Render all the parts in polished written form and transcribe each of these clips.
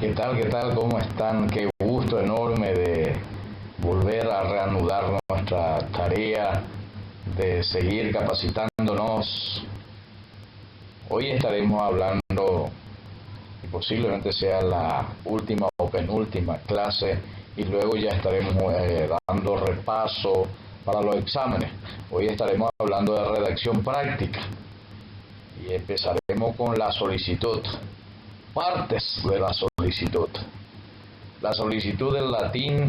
¿Qué tal? ¿Qué tal? ¿Cómo están? Qué gusto enorme de volver a reanudar nuestra tarea de seguir capacitándonos. Hoy estaremos hablando, y posiblemente sea la última o penúltima clase, y luego ya estaremos dando repaso para los exámenes. Hoy estaremos hablando de redacción práctica y empezaremos con la solicitud. Partes de la solicitud. La solicitud del latín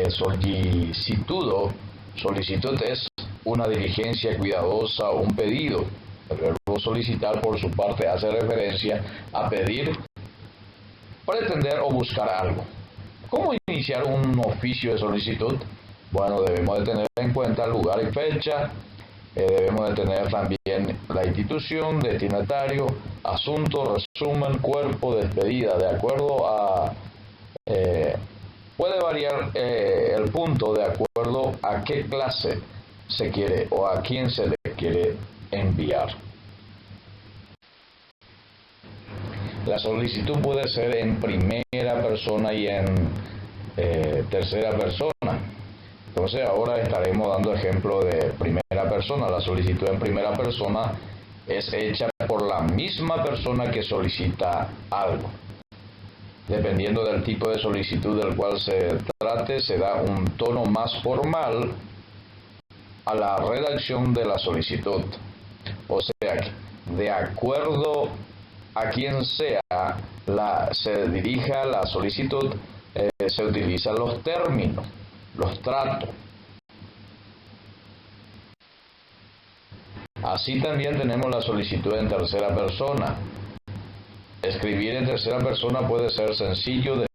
solicitudo. Solicitud es una diligencia cuidadosa, un pedido. El verbo solicitar, por su parte, hace referencia a pedir, pretender o buscar algo. ¿Cómo iniciar un oficio de solicitud? Bueno, debemos de tener en cuenta lugar y fecha. Debemos de tener también la institución, destinatario, asunto, resumen, cuerpo, despedida. De acuerdo a... puede variar el punto de acuerdo a qué clase se quiere o a quién se le quiere enviar. La solicitud puede ser en primera persona y en tercera persona. Entonces ahora estaremos dando ejemplo de primera persona. La solicitud en primera persona es hecha por la misma persona que solicita algo. Dependiendo del tipo de solicitud del cual se trate, se da un tono más formal a la redacción de la solicitud. O sea, de acuerdo a quien sea se dirija la solicitud, se utilizan los términos, los tratos. Así también tenemos la solicitud en tercera persona. Escribir en tercera persona puede ser sencillo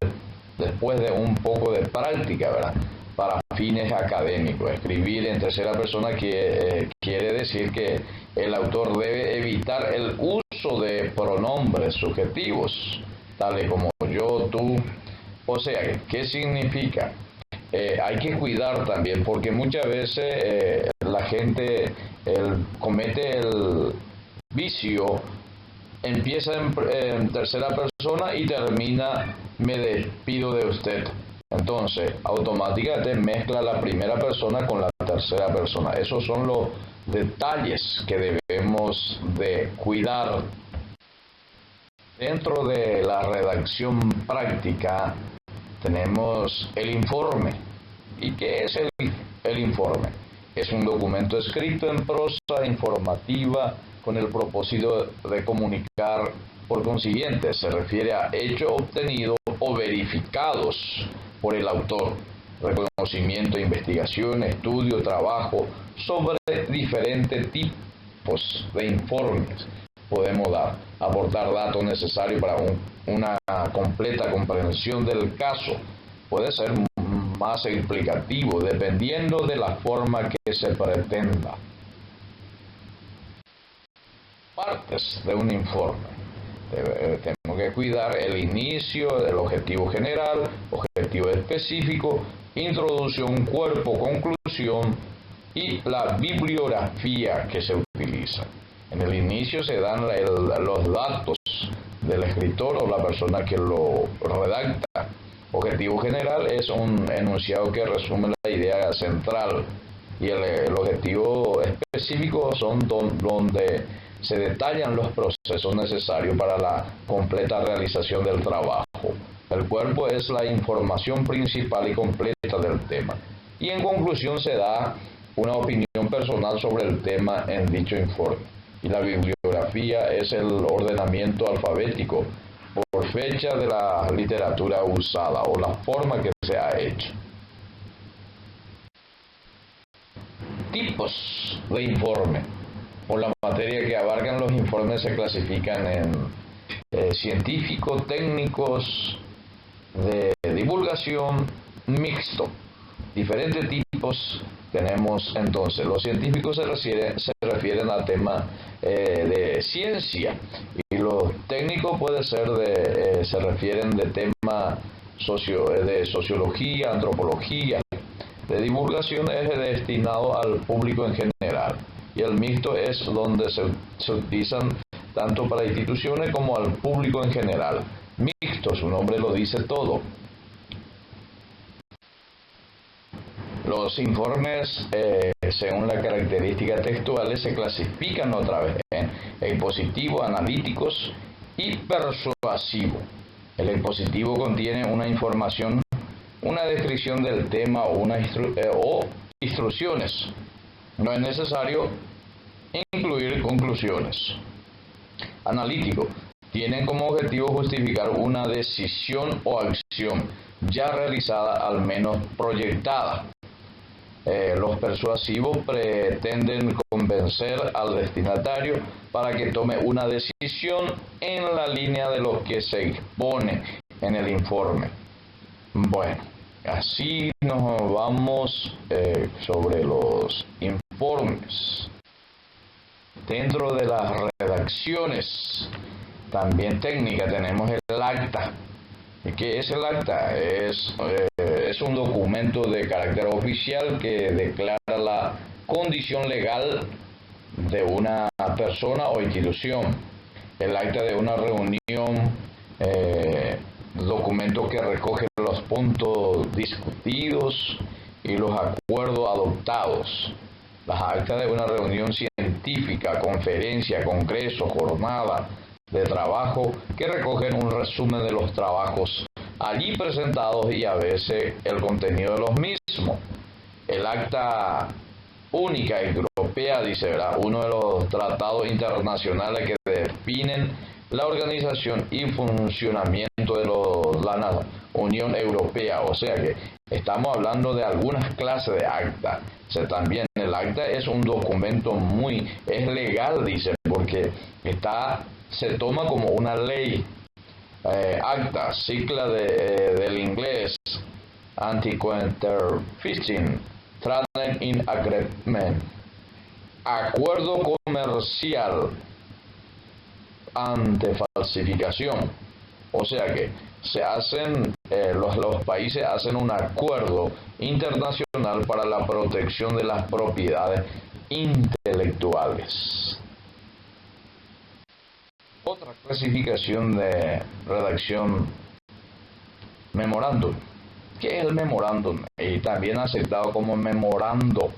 después de un poco de práctica, ¿verdad? Para fines académicos. Escribir en tercera persona quiere decir que el autor debe evitar el uso de pronombres subjetivos, tales como yo, tú. O sea, ¿qué significa? Hay que cuidar también, porque muchas veces la gente comete el vicio, empieza en tercera persona y termina me despido de usted. Entonces, automáticamente mezcla la primera persona con la tercera persona. Esos son los detalles que debemos de cuidar. Dentro de la redacción práctica tenemos el informe. ¿Y qué es el informe? Es un documento escrito en prosa informativa con el propósito de comunicar. Por consiguiente, se refiere a hechos obtenidos o verificados por el autor. Reconocimiento, investigación, estudio, trabajo sobre diferentes tipos de informes. Podemos aportar datos necesarios para una completa comprensión del caso. Puede ser más explicativo dependiendo de la forma que se pretenda. Partes de un informe. Tenemos que cuidar el inicio, el objetivo general, objetivo específico, introducción, cuerpo, conclusión y la bibliografía que se utiliza. En el inicio se dan los datos del escritor o la persona que lo redacta. Objetivo general es un enunciado que resume la idea central, y el objetivo específico son donde se detallan los procesos necesarios para la completa realización del trabajo. El cuerpo es la información principal y completa del tema. Y en conclusión se da una opinión personal sobre el tema en dicho informe. Y la bibliografía es el ordenamiento alfabético por fecha de la literatura usada o la forma que se ha hecho. Tipos de informe. Por la materia que abarcan los informes se clasifican en científicos, técnicos, de divulgación, mixto. Diferentes tipos tenemos entonces. Los científicos se refieren al tema de ciencia, y los técnicos se refieren de tema de sociología, antropología. De divulgación es destinado al público en general, y el mixto es donde se utilizan tanto para instituciones como al público en general. mixto, su nombre lo dice todo. Los informes, según las características textuales, se clasifican otra vez en expositivo, analíticos y persuasivo. El expositivo contiene una información, una descripción del tema o instrucciones. No es necesario incluir conclusiones. Analítico. Tienen como objetivo justificar una decisión o acción ya realizada, al menos proyectada. Los persuasivos pretenden convencer al destinatario para que tome una decisión en la línea de lo que se expone en el informe. Bueno, así nos vamos sobre los informes. Dentro de las redacciones, también técnicas, tenemos el acta. ¿Qué es el acta? Es un documento de carácter oficial que declara la condición legal de una persona o institución. El acta de una reunión, documento que recoge los puntos discutidos y los acuerdos adoptados. Las actas de una reunión científica, conferencia, congreso, jornada de trabajo que recogen un resumen de los trabajos allí presentados y a veces el contenido de los mismos. El acta única europea, dice, ¿verdad?, uno de los tratados internacionales que definen la organización y funcionamiento de la Unión Europea. O sea que estamos hablando de algunas clases de acta. O sea, también el acta es un documento es legal, dice, porque se toma como una ley. Acta, sigla del inglés, Anti-Counterfeiting Trading Agreement, acuerdo comercial ante falsificación. O sea que los países hacen un acuerdo internacional para la protección de las propiedades intelectuales. Otra clasificación de redacción, memorándum. ¿Qué es el memorándum? Y también aceptado como memorando.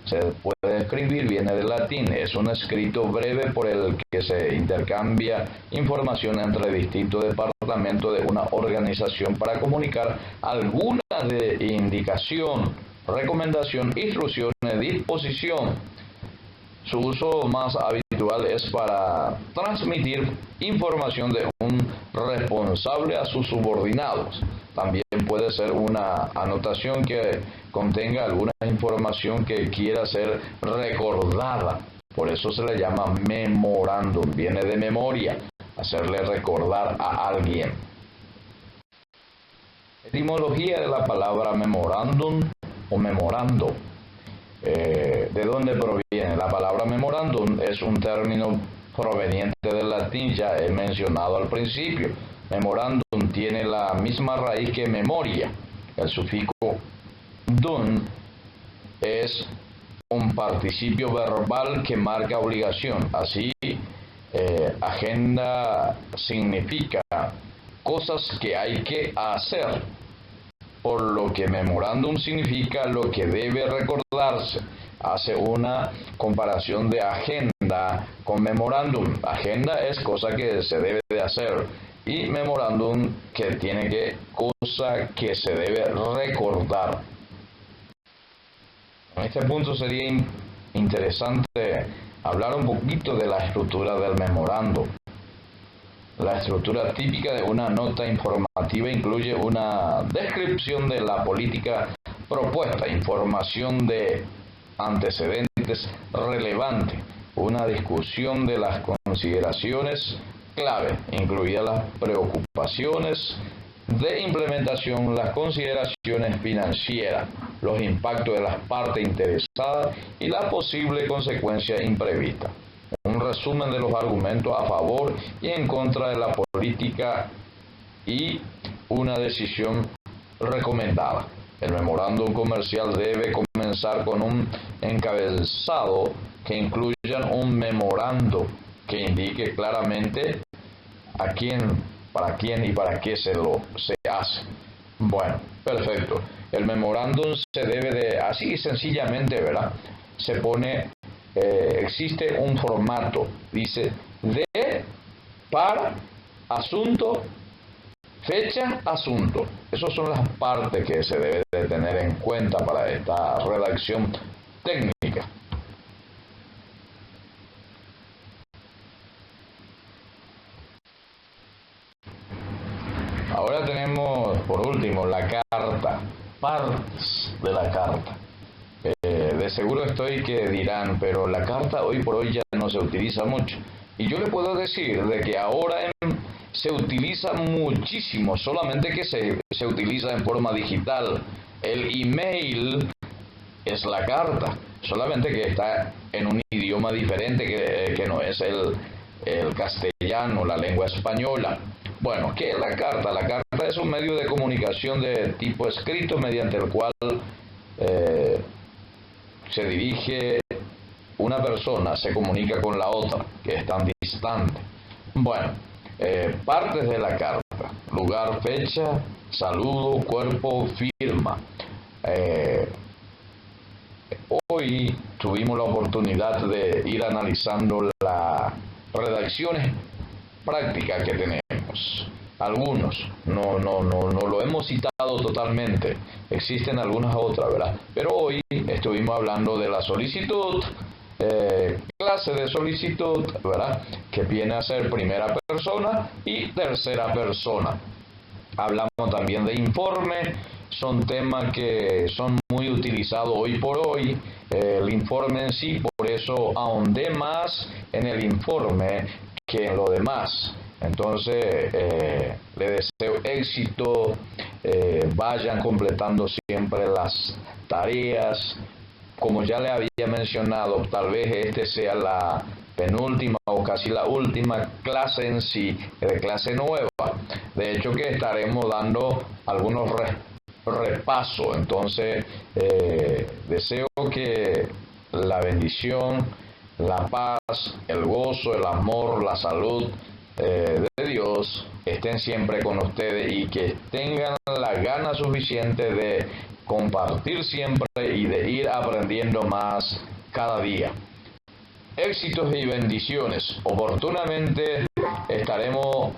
Se puede escribir, viene del latín, es un escrito breve por el que se intercambia información entre distintos departamentos de una organización para comunicar alguna indicación, recomendación, instrucciones, disposición. Su uso más habitual es para transmitir información de un responsable a sus subordinados. También puede ser una anotación que contenga alguna información que quiera ser recordada. Por eso se le llama memorándum, viene de memoria, hacerle recordar a alguien. Etimología de la palabra memorándum o memorando. ¿De dónde proviene? La palabra memorándum es un término proveniente del latín, ya he mencionado al principio. Memorándum tiene la misma raíz que memoria. El sufijo dum es un participio verbal que marca obligación. Así, agenda significa cosas que hay que hacer, por lo que memorándum significa lo que debe recordarse. Hace una comparación de agenda con memorándum. Agenda es cosa que se debe de hacer y memorándum que tiene cosa que se debe recordar. En este punto sería interesante hablar un poquito de la estructura del memorando. La estructura típica de una nota informativa incluye una descripción de la política propuesta, información de antecedentes relevantes, una discusión de las consideraciones clave, incluidas las preocupaciones de implementación, las consideraciones financieras, los impactos de las partes interesadas y la posible consecuencia imprevista. Un resumen de los argumentos a favor y en contra de la política y una decisión recomendada. El memorándum comercial debe comenzar con un encabezado que incluya un memorando que indique claramente a quién para quién y para qué se hace. Bueno, perfecto. El memorándum se debe de, así sencillamente, ¿verdad? Se pone, existe un formato, dice de, para, asunto, fecha, asunto. Esas son las partes que se debe de tener en cuenta para esta redacción técnica. Ahora tenemos, por último, la carta, partes de la carta. De seguro estoy que dirán, pero la carta hoy por hoy ya no se utiliza mucho. Y yo le puedo decir de que ahora se utiliza muchísimo, solamente que se utiliza en forma digital. El email es la carta, solamente que está en un idioma diferente que no es el castellano, la lengua española. Bueno, ¿qué es la carta? La carta es un medio de comunicación de tipo escrito mediante el cual se dirige una persona, se comunica con la otra, que es tan distante. Bueno, partes de la carta: lugar, fecha, saludo, cuerpo, firma. Hoy tuvimos la oportunidad de ir analizando las redacciones prácticas que tenemos. Algunos, no lo hemos citado totalmente, existen algunas otras, ¿verdad? Pero hoy estuvimos hablando de la solicitud, clase de solicitud, ¿verdad? Que viene a ser primera persona y tercera persona. Hablamos también de informe, son temas que son muy utilizados hoy por hoy. El informe en sí, por eso ahondé más en el informe que en lo demás. Entonces, le deseo éxito, vayan completando siempre las tareas. Como ya le había mencionado, tal vez este sea la penúltima o casi la última clase en sí, de clase nueva. De hecho que estaremos dando algunos repasos. Entonces, deseo que la bendición, la paz, el gozo, el amor, la salud de Dios estén siempre con ustedes y que tengan la gana suficiente de compartir siempre y de ir aprendiendo más cada día. Éxitos y bendiciones. Oportunamente estaremos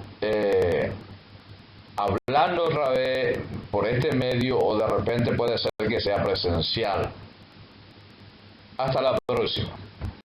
hablando otra vez por este medio, o de repente puede ser que sea presencial. Hasta la próxima.